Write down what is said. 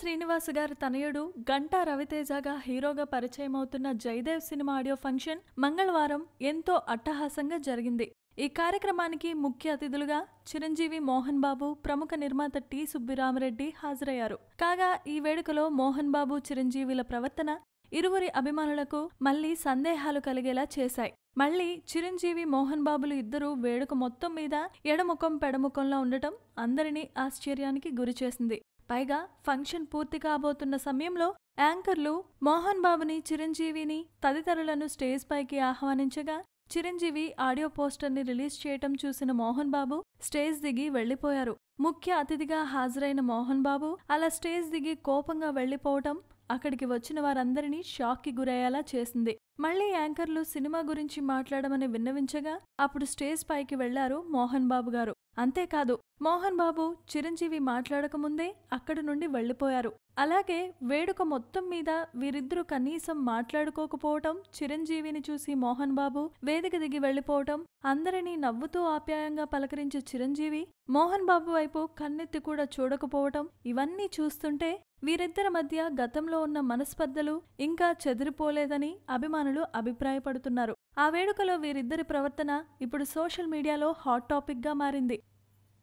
శ్రీనివాస్ గారి తనయుడు గంటా రవితేజగా హీరోగా పరిచయమవుతున్న జయదేవ్ సినిమా ఆడియో ఫంక్షన్ మంగళవారం ఎంతో అట్టహాసంగా జరిగింది. ఈ కార్యక్రమానికి ముఖ్య అతిథులుగా చిరంజీవి, మోహన్ బాబు, ప్రముఖ నిర్మాత టి సుబ్బిరామరెడ్డి హాజరయ్యారు. కాగా ఈ వేడుకలో మోహన్ బాబు, చిరంజీవిల ప్రవర్తన ఇరువురి అభిమానులకు మళ్లీ సందేహాలు కలిగేలా చేశాయి. మళ్లీ చిరంజీవి, మోహన్ బాబులు ఇద్దరూ వేడుక మొత్తం మీద ఎడముఖం పెడముఖంలో ఉండటం అందరినీ ఆశ్చర్యానికి గురిచేసింది. పైగా ఫంక్షన్ పూర్తి కాబోతున్న సమయంలో యాంకర్లు మోహన్ బాబుని, చిరంజీవిని తదితరులను స్టేజ్ పైకి ఆహ్వానించగా చిరంజీవి ఆడియో పోస్టర్ని రిలీజ్ చేయటం చూసిన మోహన్ బాబు స్టేజ్ దిగి వెళ్లిపోయారు. ముఖ్య అతిథిగా హాజరైన మోహన్ బాబు అలా స్టేజ్ దిగి కోపంగా వెళ్లిపోవటం అక్కడికి వచ్చిన వారందరినీ షాక్కి గురయ్యేలా చేసింది. మళ్లీ యాంకర్లు సినిమా గురించి మాట్లాడమని విన్నవించగా అప్పుడు స్టేజ్ పైకి వెళ్లారు మోహన్ బాబు గారు. అంతేకాదు, మోహన్ బాబు, చిరంజీవి మాట్లాడకముందే అక్కడి నుండి వెళ్లిపోయారు. అలాగే వేడుక మొత్తం మీద వీరిద్దరూ కనీసం మాట్లాడుకోకపోవటం, చిరంజీవిని చూసి మోహన్ బాబు వేదిక దిగి వెళ్లిపోవటం, అందరినీ నవ్వుతూ ఆప్యాయంగా పలకరించే చిరంజీవి మోహన్ బాబు వైపు కన్నెత్తి కూడా చూడకపోవటం, ఇవన్నీ చూస్తుంటే వీరిద్దరి మధ్య గతంలో ఉన్న మనస్పర్ధలు ఇంకా చెదిరిపోలేదని అభిమానులు అభిప్రాయపడుతున్నారు. ఆ వేడుకలో వీరిద్దరి ప్రవర్తన ఇప్పుడు సోషల్ మీడియాలో హాట్ టాపిక్ గా మారింది.